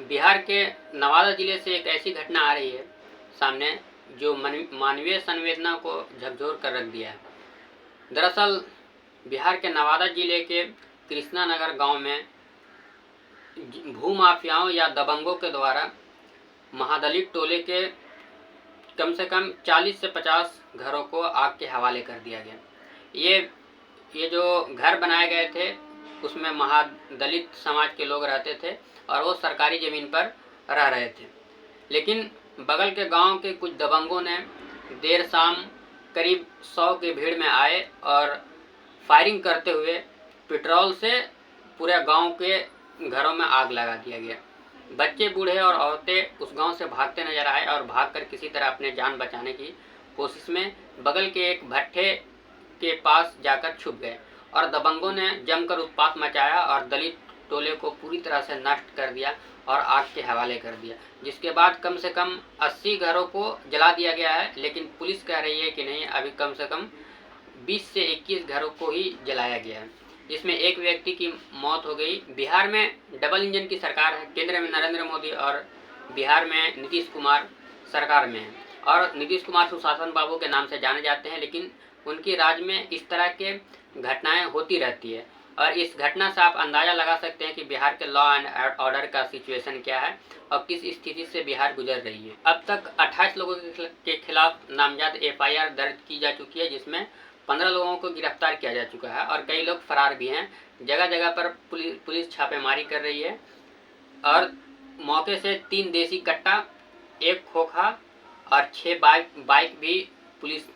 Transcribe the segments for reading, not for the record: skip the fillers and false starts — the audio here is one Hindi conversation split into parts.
बिहार के नवादा जिले से एक ऐसी घटना आ रही है सामने जो मानवीय संवेदना को झकझोर कर रख दिया है। दरअसल बिहार के नवादा जिले के कृष्णा नगर गांव में भूमाफियाओं या दबंगों के द्वारा महादलित टोले के कम से कम 40 से 50 घरों को आग के हवाले कर दिया गया। ये जो घर बनाए गए थे उसमें महादलित समाज के लोग रहते थे और वो सरकारी ज़मीन पर रह रहे थे। लेकिन बगल के गांव के कुछ दबंगों ने देर शाम करीब 100 की भीड़ में आए और फायरिंग करते हुए पेट्रोल से पूरे गांव के घरों में आग लगा दिया गया। बच्चे, बूढ़े और औरतें उस गांव से भागते नजर आए और भागकर किसी तरह अपने जान बचाने की कोशिश में बगल के एक भट्ठे के पास जाकर छुप गए और दबंगों ने जमकर उत्पात मचाया और दलित टोले को पूरी तरह से नष्ट कर दिया और आग के हवाले कर दिया। जिसके बाद कम से कम 80 घरों को जला दिया गया है, लेकिन पुलिस कह रही है कि नहीं, अभी कम से कम 20 से 21 घरों को ही जलाया गया है, जिसमें एक व्यक्ति की मौत हो गई। बिहार में डबल इंजन की सरकार है। केंद्र में नरेंद्र मोदी और बिहार में नीतीश कुमार सरकार में है और नीतीश कुमार सुशासन बाबू के नाम से जाने जाते हैं, लेकिन उनकी राज में इस तरह के घटनाएं होती रहती है और इस घटना से आप अंदाज़ा लगा सकते हैं कि बिहार के लॉ एंड ऑर्डर का सिचुएशन क्या है और किस स्थिति से बिहार गुजर रही है। अब तक 28 लोगों के खिलाफ नामजद FIR दर्ज की जा चुकी है, जिसमें 15 लोगों को गिरफ्तार किया जा चुका है और कई लोग फरार भी हैं। जगह जगह पर पुलिस छापेमारी कर रही है और मौके से 3 देसी कट्टा, 1 खोखा और 6 बाइक भी पुलिस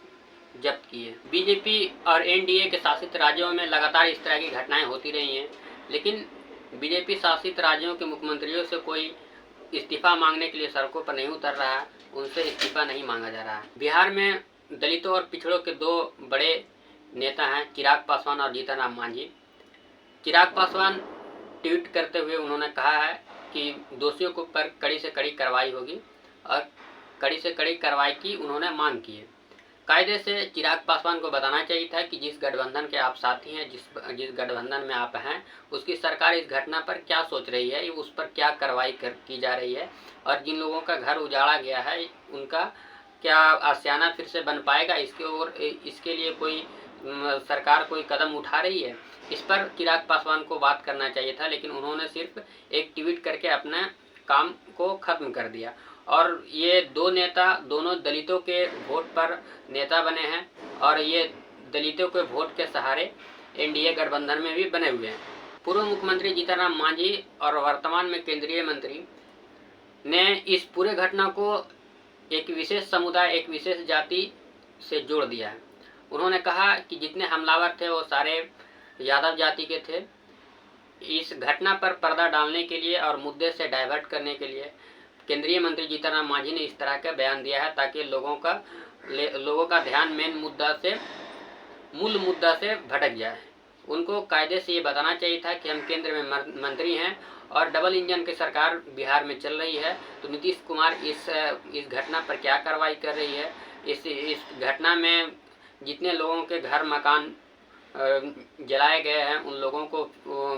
जब्त की है। बीजेपी और NDA के शासित राज्यों में लगातार इस तरह की घटनाएं होती रही हैं, लेकिन बीजेपी शासित राज्यों के मुख्यमंत्रियों से कोई इस्तीफा मांगने के लिए सड़कों पर नहीं उतर रहा है, उनसे इस्तीफा नहीं मांगा जा रहा है। बिहार में दलितों और पिछड़ों के 2 बड़े नेता हैं, चिराग पासवान और जीतन राम मांझी। चिराग पासवान ट्वीट करते हुए उन्होंने कहा है कि दोषियों को पर कड़ी से कड़ी कार्रवाई होगी और कड़ी से कड़ी कार्रवाई की उन्होंने मांग की है। कायदे से चिराग पासवान को बताना चाहिए था कि जिस गठबंधन के आप साथी हैं, जिस गठबंधन में आप हैं, उसकी सरकार इस घटना पर क्या सोच रही है, उस पर क्या कार्रवाई की जा रही है और जिन लोगों का घर उजाड़ा गया है उनका क्या आशियाना फिर से बन पाएगा, इसके लिए कोई सरकार कोई कदम उठा रही है। इस पर चिराग पासवान को बात करना चाहिए था, लेकिन उन्होंने सिर्फ एक ट्वीट करके अपना काम को ख़त्म कर दिया। और ये 2 नेता दोनों दलितों के वोट पर नेता बने हैं और ये दलितों के वोट के सहारे NDA गठबंधन में भी बने हुए हैं। पूर्व मुख्यमंत्री जीतन राम मांझी और वर्तमान में केंद्रीय मंत्री ने इस पूरे घटना को एक विशेष समुदाय, एक विशेष जाति से जोड़ दिया है। उन्होंने कहा कि जितने हमलावर थे वो सारे यादव जाति के थे। इस घटना पर पर्दा डालने के लिए और मुद्दे से डाइवर्ट करने के लिए केंद्रीय मंत्री जीतन राम मांझी ने इस तरह का बयान दिया है ताकि लोगों का ध्यान मूल मुद्दा से भटक जाए। उनको कायदे से ये बताना चाहिए था कि हम केंद्र में मंत्री हैं और डबल इंजन की सरकार बिहार में चल रही है, तो नीतीश कुमार इस घटना पर क्या कार्रवाई कर रही है। इस घटना में जितने लोगों के घर मकान जलाए गए हैं उन लोगों को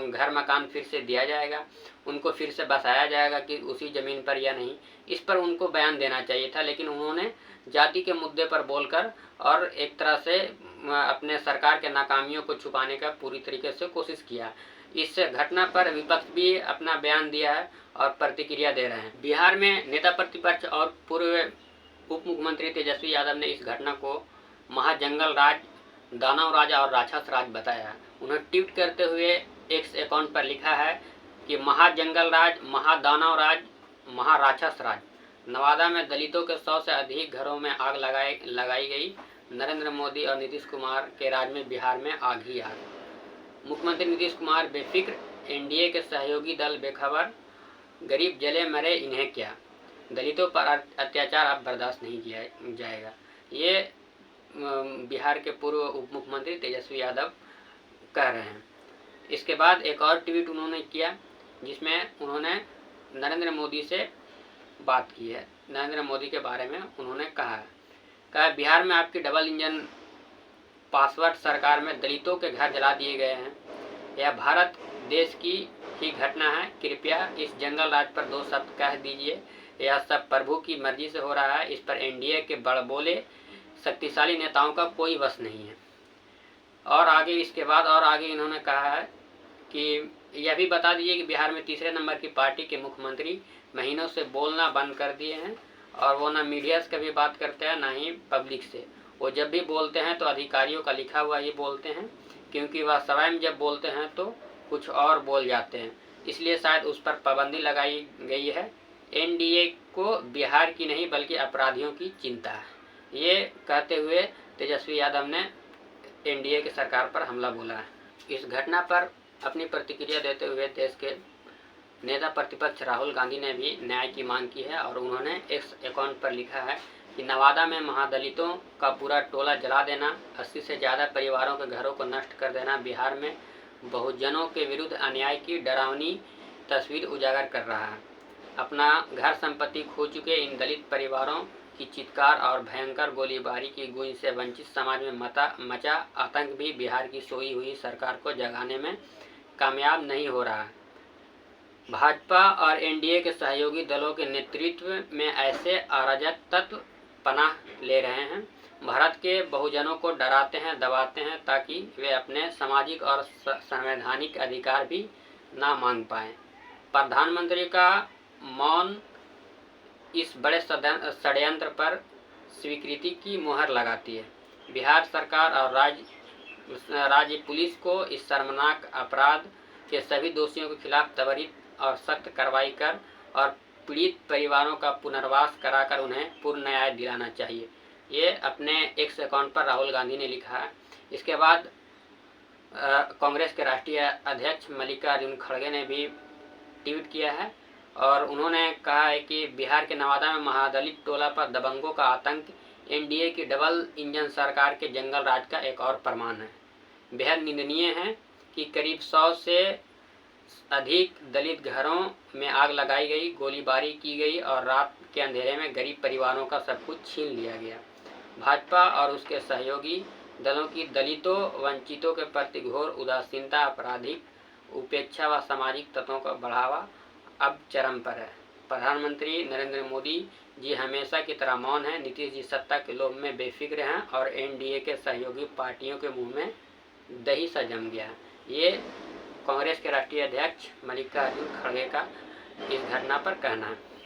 घर मकान फिर से दिया जाएगा, उनको फिर से बसाया जाएगा कि उसी ज़मीन पर या नहीं, इस पर उनको बयान देना चाहिए था। लेकिन उन्होंने जाति के मुद्दे पर बोलकर और एक तरह से अपने सरकार के नाकामियों को छुपाने का पूरी तरीके से कोशिश किया। इस घटना पर विपक्ष भी अपना बयान दिया है और प्रतिक्रिया दे रहे हैं। बिहार में नेता प्रतिपक्ष और पूर्व उप मुख्यमंत्री तेजस्वी यादव ने इस घटना को महाजंगल राज, दानव राज और राक्षस राज बताया। उन्होंने ट्वीट करते हुए X अकाउंट पर लिखा है कि महाजंगल राज, महादानव राज, महाराक्षस राज। नवादा में दलितों के 100 से अधिक घरों में आग लगाई गई। नरेंद्र मोदी और नीतीश कुमार के राज में बिहार में आग ही आग। मुख्यमंत्री नीतीश कुमार बेफिक्र, NDA के सहयोगी दल बेखबर, गरीब जले मरे इन्हें क्या, दलितों पर अत्याचार अब बर्दाश्त नहीं किया जाएगा। ये बिहार के पूर्व उप मुख्यमंत्री तेजस्वी यादव कह रहे हैं। इसके बाद एक और ट्वीट उन्होंने किया जिसमें उन्होंने नरेंद्र मोदी से बात की है। नरेंद्र मोदी के बारे में उन्होंने कहा बिहार में आपकी डबल इंजन पासवर्ड सरकार में दलितों के घर जला दिए गए हैं। यह भारत देश की ही घटना है। कृपया इस जंगल राज पर 2 शब्द कह दीजिए। यह सब प्रभु की मर्जी से हो रहा है। इस पर एनडीए के बड़बोले शक्तिशाली नेताओं का कोई वश नहीं है। और आगे इसके बाद और आगे इन्होंने कहा है कि यह भी बता दीजिए कि बिहार में तीसरे नंबर की पार्टी के मुख्यमंत्री महीनों से बोलना बंद कर दिए हैं और वो ना मीडिया से कभी बात करते हैं ना ही पब्लिक से। वो जब भी बोलते हैं तो अधिकारियों का लिखा हुआ ही बोलते हैं, क्योंकि वह स्वयं जब बोलते हैं तो कुछ और बोल जाते हैं, इसलिए शायद उस पर पाबंदी लगाई गई है। एनडीए को बिहार की नहीं बल्कि अपराधियों की चिंता है। ये कहते हुए तेजस्वी यादव ने एनडीए की सरकार पर हमला बोला है। इस घटना पर अपनी प्रतिक्रिया देते हुए देश के नेता प्रतिपक्ष राहुल गांधी ने भी न्याय की मांग की है और उन्होंने एक्स अकाउंट पर लिखा है कि नवादा में महादलितों का पूरा टोला जला देना, 80 से ज़्यादा परिवारों के घरों को नष्ट कर देना बिहार में बहुजनों के विरुद्ध अन्याय की डरावनी तस्वीर उजागर कर रहा है। अपना घर संपत्ति खो चुके इन दलित परिवारों की चित्कार और भयंकर गोलीबारी की गूंज से वंचित समाज में मचा आतंक भी बिहार की सोई हुई सरकार को जगाने में कामयाब नहीं हो रहा है। भाजपा और एनडीए के सहयोगी दलों के नेतृत्व में ऐसे अराजक तत्व पनाह ले रहे हैं, भारत के बहुजनों को डराते हैं, दबाते हैं ताकि वे अपने सामाजिक और संवैधानिक अधिकार भी ना मांग पाएं। प्रधानमंत्री का मौन इस बड़े षड्यंत्र पर स्वीकृति की मुहर लगाती है। बिहार सरकार और राज्य पुलिस को इस शर्मनाक अपराध के सभी दोषियों के खिलाफ त्वरित और सख्त कार्रवाई कर और पीड़ित परिवारों का पुनर्वास कराकर उन्हें पूर्ण न्याय दिलाना चाहिए। ये अपने एक्स अकाउंट पर राहुल गांधी ने लिखा है। इसके बाद कांग्रेस के राष्ट्रीय अध्यक्ष मल्लिकार्जुन खड़गे ने भी ट्वीट किया है और उन्होंने कहा है कि बिहार के नवादा में महादलित टोला पर दबंगों का आतंक एनडीए की डबल इंजन सरकार के जंगल राज का एक और प्रमाण है। बेहद निंदनीय है कि करीब 100 से अधिक दलित घरों में आग लगाई गई, गोलीबारी की गई और रात के अंधेरे में गरीब परिवारों का सब कुछ छीन लिया गया। भाजपा और उसके सहयोगी दलों की दलितों वंचितों के प्रति घोर उदासीनता, आपराधिक उपेक्षा व सामाजिक तत्वों का बढ़ावा अब चरम पर है। प्रधानमंत्री नरेंद्र मोदी जी हमेशा की तरह मौन हैं, नीतीश जी सत्ता के लोभ में बेफिक्र हैं और एनडीए के सहयोगी पार्टियों के मुंह में दही सा जम गया है। ये कांग्रेस के राष्ट्रीय अध्यक्ष मल्लिकार्जुन खड़गे का इस घटना पर कहना है।